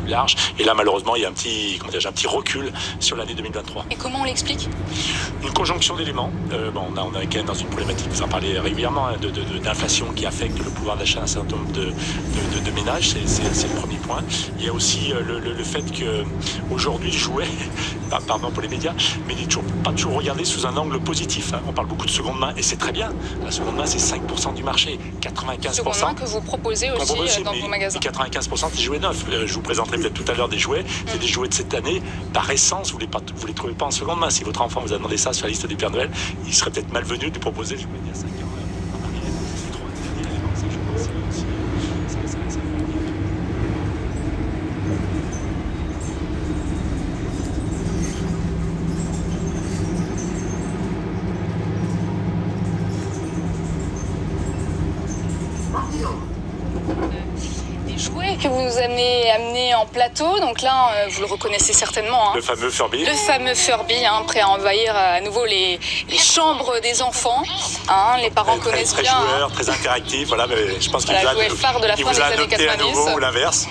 plus large. Et là, malheureusement, il y a un petit recul sur l'année 2023. Et comment on l'explique? Une conjonction d'éléments. On est quand même dans une problématique, vous en parlez régulièrement, d'inflation qui affecte le pouvoir d'achat d'un certain nombre de ménages. C'est le premier point. Il y a aussi le fait qu'aujourd'hui, le jouet, pardon pour les médias, mais n'est pas toujours regardé sous un angle positif. On parle beaucoup de seconde main et c'est très bien. La seconde main, c'est 5% du marché. 95%. Seconde main que vous proposez aussi dans vos magasins. 95% des jouets neufs. Je vous présenterai peut-être tout à l'heure des jouets. C'est des jouets de cette année. Par essence, vous les trouvez pas en seconde main. Si votre enfant vous a demandé ça sur la liste du Père Noël, il serait peut-être malvenu de lui proposer, je vais dire 5 ans. Des jouets que vous amenez en plateau, donc là vous le reconnaissez certainement. Le fameux Furby. Le fameux Furby, prêt à envahir à nouveau les chambres des enfants. Les parents connaissent très bien. Très joueur, très interactif. Voilà, mais je pense qu'il vous a jouet phare de la fin des années 90. À nouveau ou l'inverse.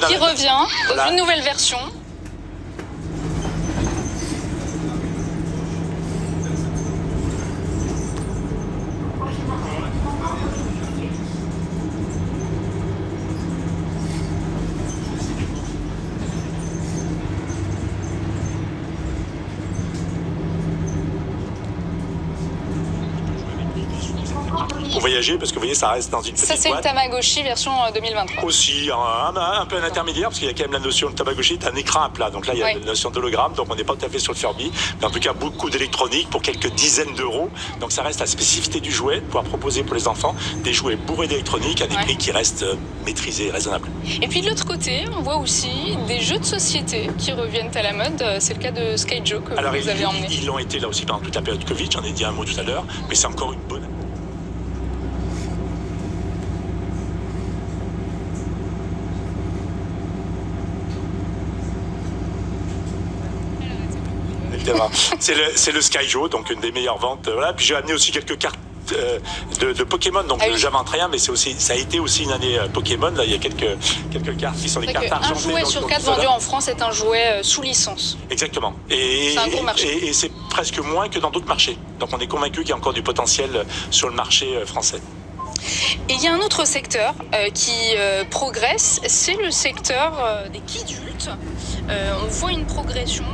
Qui revient dans une nouvelle version. Pour voyager, parce que vous voyez, ça reste dans une petite boîte. Ça, c'est le Tamagotchi version 2023. Aussi, un peu un intermédiaire, parce qu'il y a quand même la notion de Tamagotchi, c'est un écran à plat. Donc là, il y a la notion d'hologramme, donc on n'est pas tout à fait sur le Furby. Mais en tout cas, beaucoup d'électronique pour quelques dizaines d'euros. Donc ça reste la spécificité du jouet, de pouvoir proposer pour les enfants des jouets bourrés d'électronique à des prix qui restent maîtrisés, raisonnables. Et puis de l'autre côté, on voit aussi des jeux de société qui reviennent à la mode. C'est le cas de Skyjo que vous avez emmené. Ils l'ont été là aussi pendant toute la période Covid, j'en ai dit un mot tout à l'heure, mais c'est encore une bonne. C'est le Skyjo, donc une des meilleures ventes. Voilà. Puis j'ai amené aussi quelques cartes de Pokémon, donc j'invente rien, mais ça a été aussi une année Pokémon. Là, il y a quelques cartes qui sont des cartes argentées. Un jouet sur 4 vendus en France est un jouet sous licence. Exactement. C'est un gros marché. Et c'est presque moins que dans d'autres marchés. Donc on est convaincu qu'il y a encore du potentiel sur le marché français. Et il y a un autre secteur qui progresse, c'est le secteur des kidultes. On voit une progression.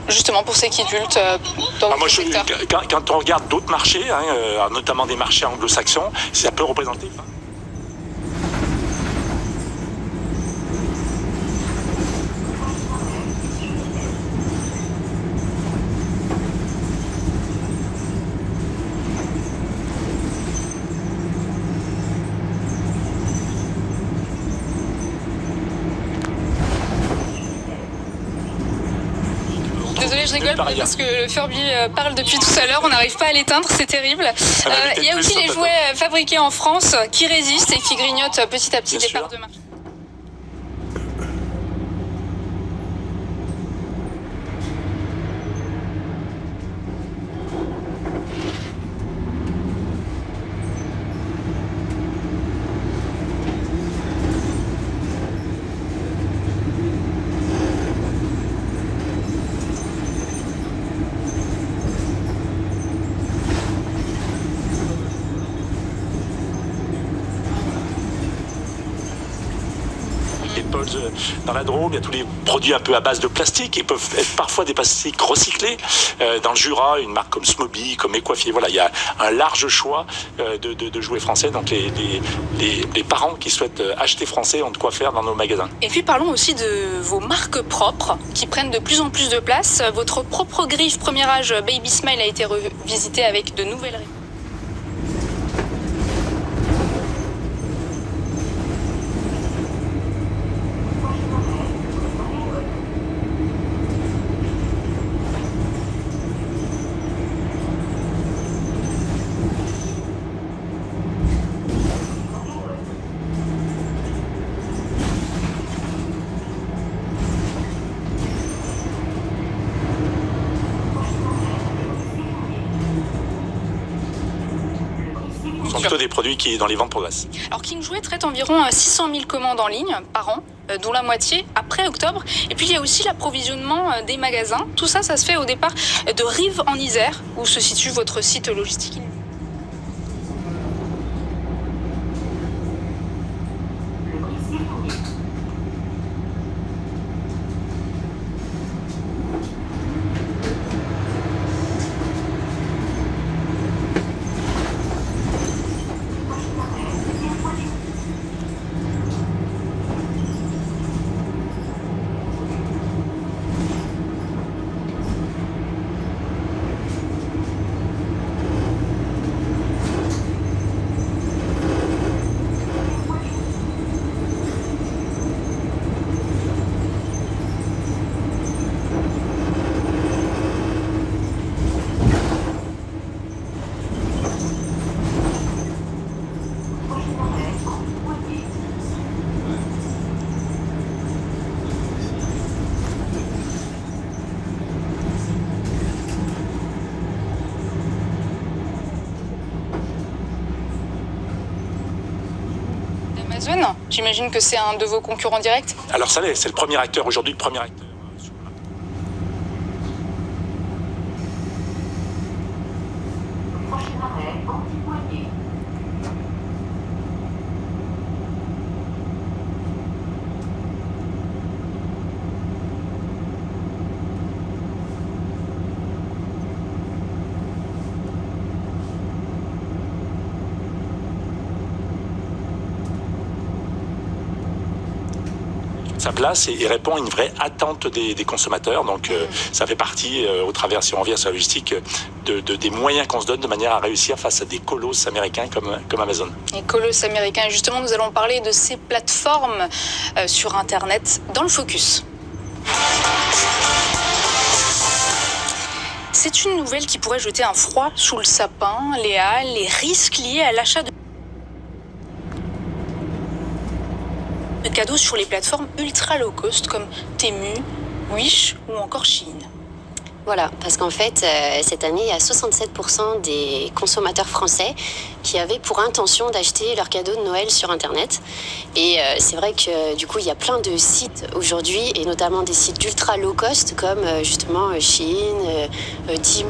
Justement pour ces kidultes dans le secteur. Quand on regarde d'autres marchés, notamment des marchés anglo-saxons, ça peut représenter. Désolée, je rigole parce que le Furby parle depuis tout à l'heure, on n'arrive pas à l'éteindre, c'est terrible. Il y a aussi les jouets fabriqués en France qui résistent et qui grignotent petit à petit des parts de marché. Saint-Paul dans la Drôme, il y a tous les produits un peu à base de plastique, ils peuvent être parfois des plastiques recyclés. Dans le Jura, une marque comme Smoby, comme Ecoiffier, voilà, il y a un large choix de jouets français, donc les parents qui souhaitent acheter français ont de quoi faire dans nos magasins. Et puis parlons aussi de vos marques propres qui prennent de plus en plus de place. Votre propre griffe premier âge Baby Smile a été revisitée avec de nouvelles réponses. Ce sont plutôt des produits qui, dans les ventes, progressent. Alors King Jouet traite environ 600 000 commandes en ligne par an, dont la moitié après octobre. Et puis il y a aussi l'approvisionnement des magasins. Tout ça, ça se fait au départ de Rives en Isère, où se situe votre site logistique. Amazon, j'imagine que c'est un de vos concurrents directs. Alors ça l'est, c'est le premier acteur aujourd'hui, le premier acteur. Sa place et répond à une vraie attente des consommateurs. Donc ça fait partie, au travers, si on revient sur la logistique, des moyens qu'on se donne de manière à réussir face à des colosses américains comme Amazon. Les colosses américains, justement, nous allons parler de ces plateformes sur Internet dans le Focus. C'est une nouvelle qui pourrait jeter un froid sous le sapin, Léa, les risques liés à l'achat de cadeaux sur les plateformes ultra low cost comme Temu, Wish ou encore Shein. Voilà, parce qu'en fait, cette année, il y a 67% des consommateurs français qui avaient pour intention d'acheter leurs cadeaux de Noël sur Internet. Et c'est vrai que du coup, il y a plein de sites aujourd'hui, et notamment des sites d'ultra low cost comme justement Shein, Temu.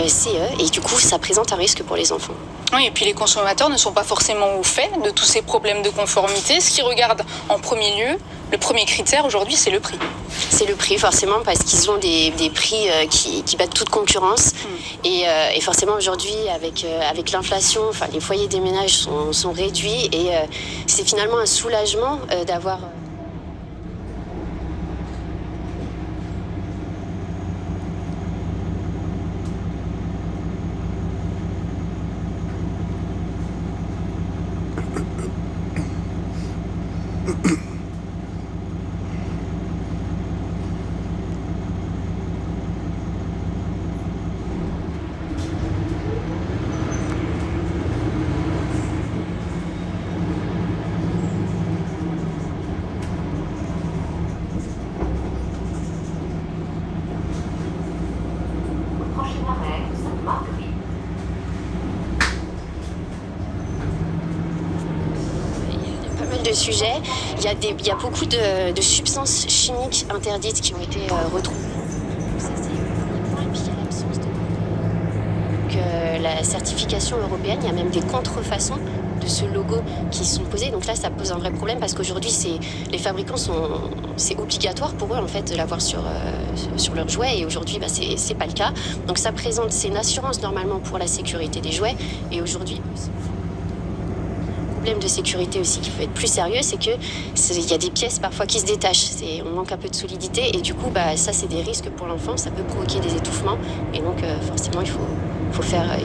CE, et du coup ça présente un risque pour les enfants. Oui, et puis les consommateurs ne sont pas forcément au fait de tous ces problèmes de conformité. Ce qu'ils regardent en premier lieu, le premier critère aujourd'hui, c'est le prix. C'est le prix forcément, parce qu'ils ont des prix qui battent toute concurrence. Et forcément aujourd'hui avec l'inflation, enfin, les foyers des ménages sont réduits, et c'est finalement un soulagement d'avoir... de sujets. Il y a beaucoup de substances chimiques interdites qui ont été retrouvées. la certification européenne. Il y a même des contrefaçons de ce logo qui sont posés. Donc là, ça pose un vrai problème parce qu'aujourd'hui, les fabricants c'est obligatoire pour eux en fait de l'avoir sur leurs jouets. Et aujourd'hui, c'est pas le cas. Donc ça présente, c'est une assurance normalement pour la sécurité des jouets. Et aujourd'hui, le problème de sécurité aussi qui peut être plus sérieux, c'est que il y a des pièces parfois qui se détachent. On manque un peu de solidité et du coup, ça c'est des risques pour l'enfant. Ça peut provoquer des étouffements et donc forcément il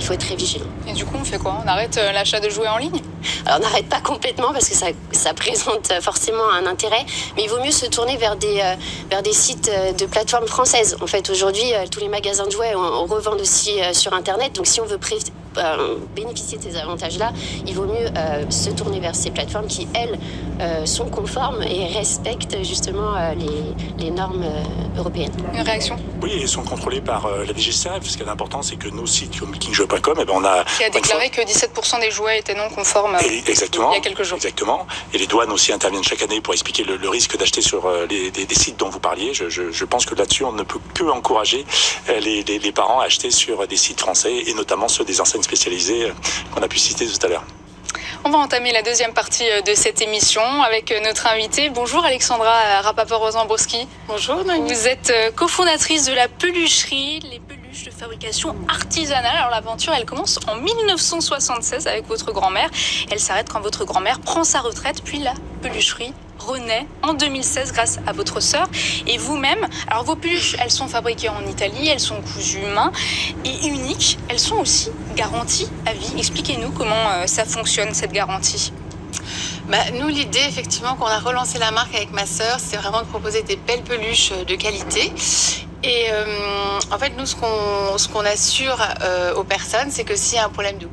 faut être très vigilant. Et du coup, on fait quoi? On arrête l'achat de jouets en ligne? Alors, on n'arrête pas complètement parce que ça présente forcément un intérêt, mais il vaut mieux se tourner vers des sites de plateformes françaises. En fait, aujourd'hui, tous les magasins de jouets on revend aussi sur Internet. Donc, si on veut bénéficier de ces avantages-là, il vaut mieux se tourner vers ces plateformes qui, elles, sont conformes et respectent justement les normes européennes. Une réaction? Oui, et sont contrôlés par la DGCCRF. Ce qui est important, c'est que nos sites comme KingJouet.com, on a... Qui a déclaré que 17% des jouets étaient non conformes exactement, il y a quelques jours. Exactement. Et les douanes aussi interviennent chaque année pour expliquer le risque d'acheter sur des sites dont vous parliez. Je pense que là-dessus, on ne peut que encourager les parents à acheter sur des sites français et notamment ceux des enseignes spécialisées qu'on a pu citer tout à l'heure. On va entamer la deuxième partie de cette émission avec notre invitée. Bonjour Alexandra Rapaport-Rozambowski. Bonjour Noémie. Vous êtes cofondatrice de la pelucherie, les peluches de fabrication artisanale. Alors l'aventure, elle commence en 1976 avec votre grand-mère. Elle s'arrête quand votre grand-mère prend sa retraite, puis la pelucherie renaît en 2016 grâce à votre sœur et vous-même. Alors vos peluches, elles sont fabriquées en Italie, elles sont cousues main et uniques. Elles sont aussi garanties à vie. Expliquez-nous comment ça fonctionne cette garantie. Nous, l'idée, effectivement, quand on a relancé la marque avec ma sœur, c'est vraiment de proposer des belles peluches de qualité. Et en fait, nous, ce qu'on assure aux personnes, c'est que s'il y a un problème de